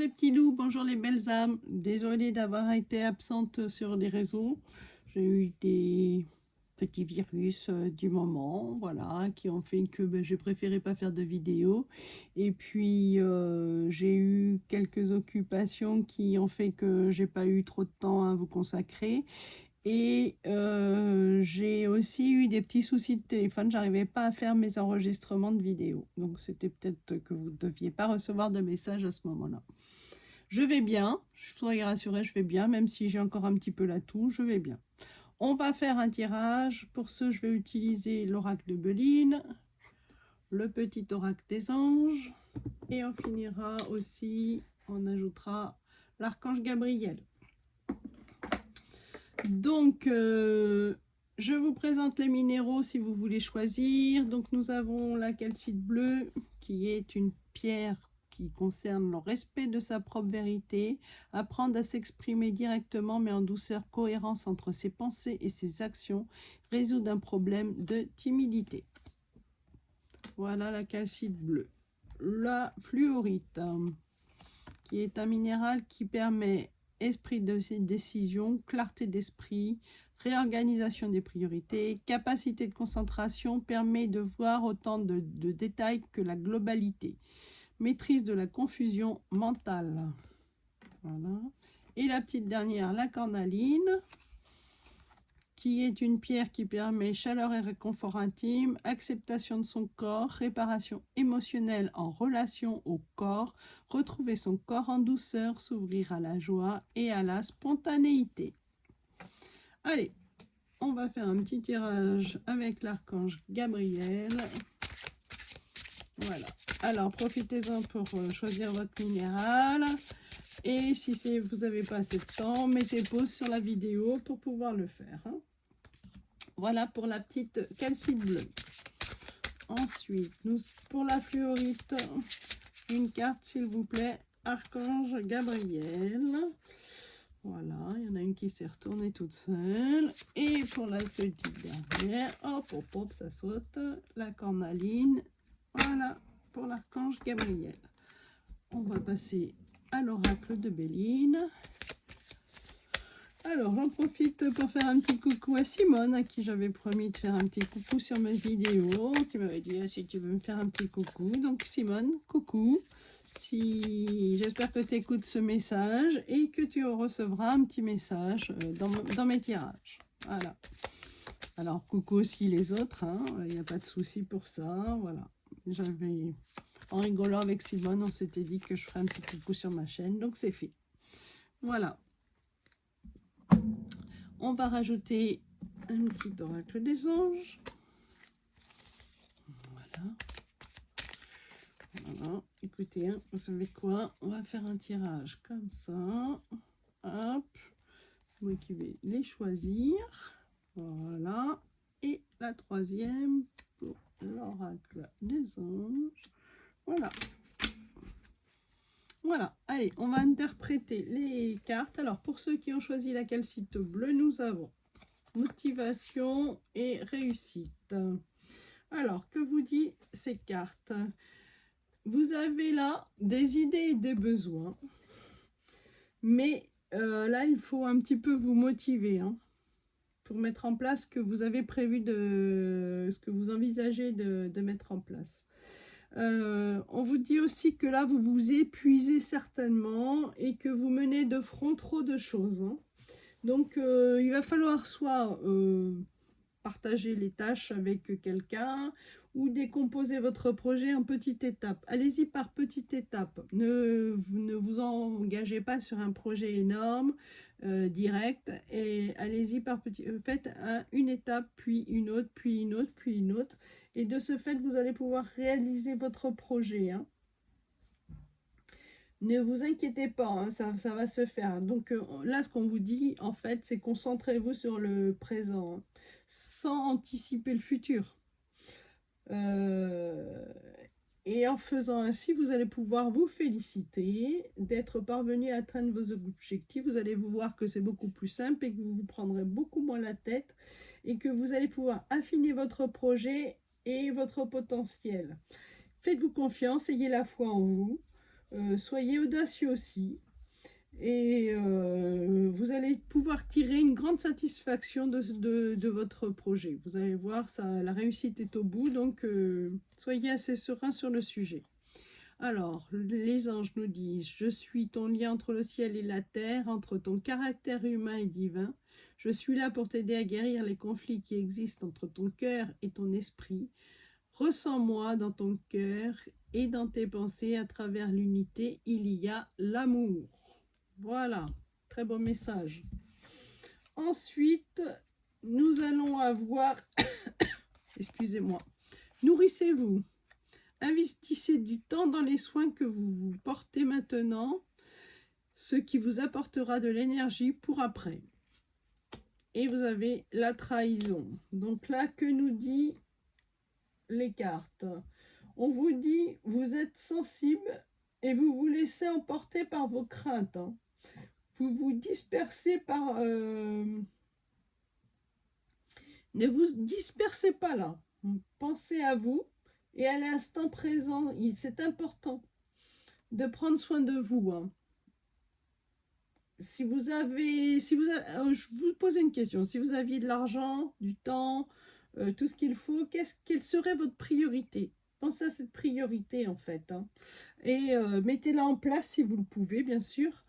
Les petits loups, bonjour les belles âmes. Désolée d'avoir été absente sur les réseaux. J'ai eu des petits virus du moment, voilà, qui ont fait que j'ai préféré pas faire de vidéo. Et puis j'ai eu quelques occupations qui ont fait que j'ai pas eu trop de temps à vous consacrer. Et j'ai aussi eu des petits soucis de téléphone, j'arrivais pas à faire mes enregistrements de vidéos. Donc c'était peut-être que vous ne deviez pas recevoir de messages à ce moment-là. Je vais bien, soyez rassurés, je vais bien, même si j'ai encore un petit peu la toux, je vais bien. On va faire un tirage. Pour ce, je vais utiliser l'oracle de Béline, le petit oracle des anges, et on finira aussi, on ajoutera l'archange Gabriel. Donc, je vous présente les minéraux si vous voulez choisir. Donc, nous avons la calcite bleue, qui est une pierre qui concerne le respect de sa propre vérité, apprendre à s'exprimer directement mais en douceur, cohérence entre ses pensées et ses actions, résoudre un problème de timidité. Voilà la calcite bleue. La fluorite, qui est un minéral qui permet esprit de décision, clarté d'esprit, réorganisation des priorités, capacité de concentration, permet de voir autant de détails que la globalité. Maîtrise de la confusion mentale. Voilà. Et la petite dernière, la cornaline, qui est une pierre qui permet chaleur et réconfort intime, acceptation de son corps, réparation émotionnelle en relation au corps, retrouver son corps en douceur, s'ouvrir à la joie et à la spontanéité. Allez, on va faire un petit tirage avec l'archange Gabriel. Voilà. Alors, profitez-en pour choisir votre minéral. Et si vous n'avez pas assez de temps, mettez pause sur la vidéo pour pouvoir le faire. Voilà pour la petite calcite bleue. Ensuite, pour la fluorite, une carte s'il vous plaît, Archange Gabriel. Voilà, il y en a une qui s'est retournée toute seule. Et pour la petite dernière, hop, hop, hop, ça saute, la cornaline. Voilà, pour l'Archange Gabriel. On va passer à l'oracle de Béline. Alors, j'en profite pour faire un petit coucou à Simone, à qui j'avais promis de faire un petit coucou sur mes vidéos, qui m'avait dit si tu veux me faire un petit coucou. Donc, Simone, coucou. J'espère que tu écoutes ce message et que tu recevras un petit message dans mes tirages. Voilà. Alors, coucou aussi les autres, il n'y a pas de souci pour ça. Voilà. En rigolant avec Simone, on s'était dit que je ferais un petit coucou sur ma chaîne, donc c'est fait. Voilà. On va rajouter un petit oracle des anges. Voilà. Voilà. Écoutez, vous savez quoi? On va faire un tirage comme ça. Hop. Moi qui vais les choisir. Voilà. Et la troisième pour l'oracle des anges. Voilà. Voilà, allez, on va interpréter les cartes. Alors, pour ceux qui ont choisi la calcite bleue, nous avons motivation et réussite. Alors, que vous dit ces cartes? Vous avez là des idées et des besoins, mais là, il faut un petit peu vous motiver pour mettre en place ce que vous avez prévu ce que vous envisagez de mettre en place. On vous dit aussi que là, vous vous épuisez certainement et que vous menez de front trop de choses. Donc, il va falloir soit partager les tâches avec quelqu'un ou décomposer votre projet en petites étapes. Allez-y par petites étapes. Ne vous engagez pas sur un projet énorme, direct, et allez-y par petits. Faites une étape, puis une autre, puis une autre, puis une autre. Et de ce fait, vous allez pouvoir réaliser votre projet. Ne vous inquiétez pas, ça va se faire. Donc là, ce qu'on vous dit, en fait, c'est concentrez-vous sur le présent, sans anticiper le futur. Et en faisant ainsi, vous allez pouvoir vous féliciter d'être parvenu à atteindre vos objectifs. Vous allez vous voir que c'est beaucoup plus simple et que vous vous prendrez beaucoup moins la tête et que vous allez pouvoir affiner votre projet et votre potentiel. Faites-vous confiance, ayez la foi en vous. Soyez audacieux aussi. Et vous allez pouvoir tirer une grande satisfaction de votre projet. Vous allez voir, ça, la réussite est au bout, donc soyez assez serein sur le sujet. Alors, les anges nous disent: je suis ton lien entre le ciel et la terre, entre ton caractère humain et divin. Je suis là pour t'aider à guérir les conflits qui existent entre ton cœur et ton esprit. Ressens-moi dans ton cœur et dans tes pensées. À travers l'unité, il y a l'amour. Voilà, très beau message. Ensuite, nous allons avoir, excusez-moi, nourrissez-vous. Investissez du temps dans les soins que vous vous portez maintenant, ce qui vous apportera de l'énergie pour après. Et vous avez la trahison. Donc là, que nous dit les cartes? On vous dit, vous êtes sensible et vous vous laissez emporter par vos craintes. Vous vous dispersez par... Ne vous dispersez pas là. Pensez à vous et à l'instant présent. C'est important de prendre soin de vous. Si vous avez... je vous pose une question. Si vous aviez de l'argent, du temps, tout ce qu'il faut, quelle serait votre priorité? Pensez à cette priorité en fait. Et mettez-la en place si vous le pouvez, bien sûr.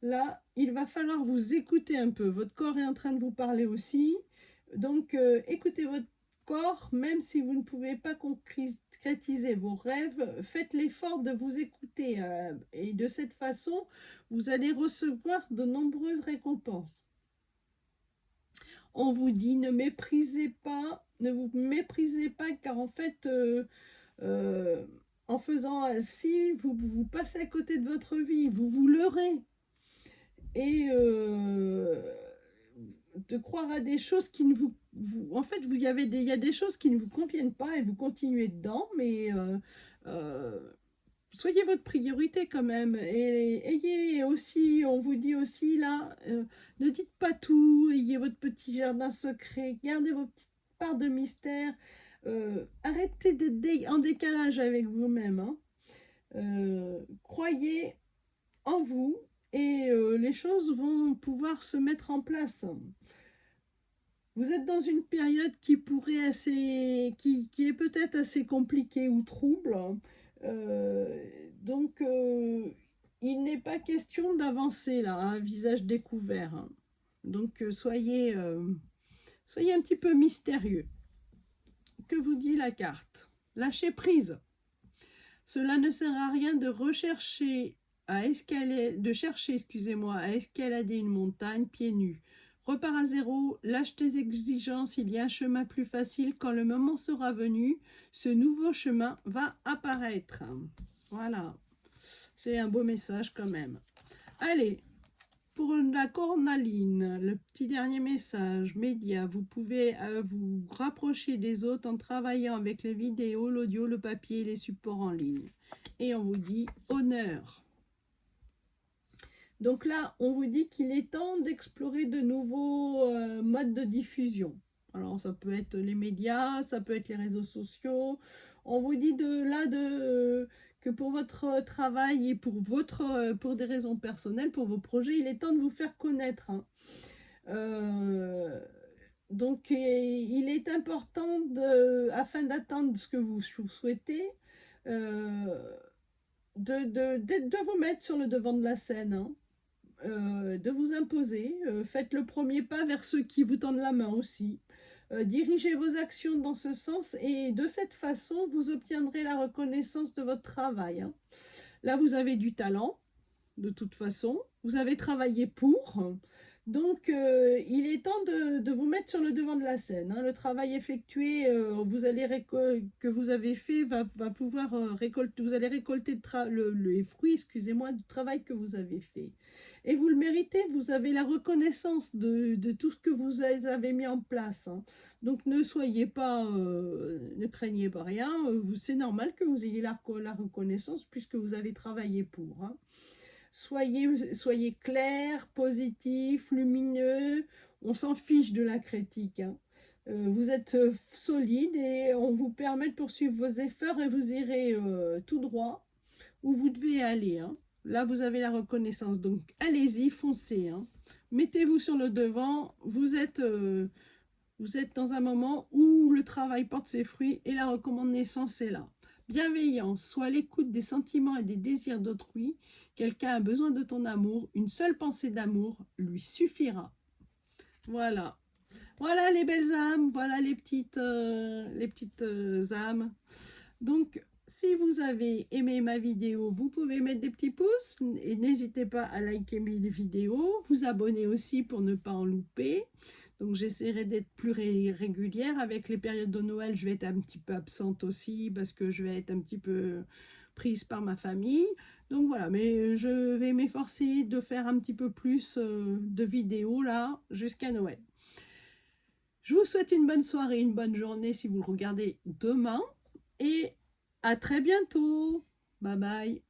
Là, il va falloir vous écouter un peu. Votre corps est en train de vous parler aussi. Donc, écoutez votre corps, même si vous ne pouvez pas concrétiser vos rêves, faites l'effort de vous écouter. Et de cette façon, vous allez recevoir de nombreuses récompenses. On vous dit, ne vous méprisez pas, car en fait, en faisant ainsi, vous passez à côté de votre vie, vous vous leurrez. Et de croire à des choses qui ne en fait, il y a des choses qui ne vous conviennent pas et vous continuez dedans, mais soyez votre priorité quand même. Et ayez aussi, on vous dit aussi là, ne dites pas tout, ayez votre petit jardin secret, gardez vos petites parts de mystère, arrêtez d'être en décalage avec vous-même. Croyez en vous. Et les choses vont pouvoir se mettre en place. Vous êtes dans une période qui est peut-être assez compliquée ou trouble. Donc, il n'est pas question d'avancer là, à visage découvert. Donc, soyez un petit peu mystérieux. Que vous dit la carte? Lâchez prise. Cela ne sert à rien de chercher, à escalader une montagne pieds nus. Repars à zéro, lâche tes exigences, il y a un chemin plus facile. Quand le moment sera venu, ce nouveau chemin va apparaître. Voilà, c'est un beau message quand même. Allez, pour la cornaline, le petit dernier message, média, vous pouvez vous rapprocher des autres en travaillant avec les vidéos, l'audio, le papier et les supports en ligne. Et on vous dit honneur. Donc là, on vous dit qu'il est temps d'explorer de nouveaux modes de diffusion. Alors, ça peut être les médias, ça peut être les réseaux sociaux. On vous dit que pour votre travail et pour des raisons personnelles, pour vos projets, il est temps de vous faire connaître. Donc, il est important, afin d'atteindre ce que vous souhaitez, de vous mettre sur le devant de la scène. De vous imposer, faites le premier pas vers ceux qui vous tendent la main aussi. Dirigez vos actions dans ce sens et de cette façon, vous obtiendrez la reconnaissance de votre travail. Là, vous avez du talent, de toute façon. Vous avez travaillé pour. Donc, il est temps de vous mettre sur le devant de la scène. Le travail effectué que vous avez fait va pouvoir récolter. Vous allez récolter les fruits, excusez-moi, du travail que vous avez fait. Et vous le méritez. Vous avez la reconnaissance de tout ce que vous avez mis en place. Donc, ne craignez pas rien. C'est normal que vous ayez la reconnaissance puisque vous avez travaillé pour. Soyez clair, positif, lumineux. On s'en fiche de la critique. Vous êtes solide et on vous permet de poursuivre vos efforts et vous irez tout droit. où vous devez aller, hein. Là, vous avez la reconnaissance, donc allez-y, foncez, hein. Mettez-vous sur le devant, vous êtes dans un moment où le travail porte ses fruits et la reconnaissance est là. Bienveillance, sois à l'écoute des sentiments et des désirs d'autrui. Quelqu'un a besoin de ton amour, une seule pensée d'amour lui suffira. Voilà. Voilà les belles âmes, voilà les petites âmes. Donc, si vous avez aimé ma vidéo, vous pouvez mettre des petits pouces et n'hésitez pas à liker mes vidéos, vous abonner aussi pour ne pas en louper. Donc, j'essaierai d'être plus régulière. Avec les périodes de Noël, je vais être un petit peu absente aussi parce que je vais être un petit peu prise par ma famille. Donc voilà, mais je vais m'efforcer de faire un petit peu plus de vidéos là jusqu'à Noël. Je vous souhaite une bonne soirée, une bonne journée si vous le regardez demain et à très bientôt. Bye bye.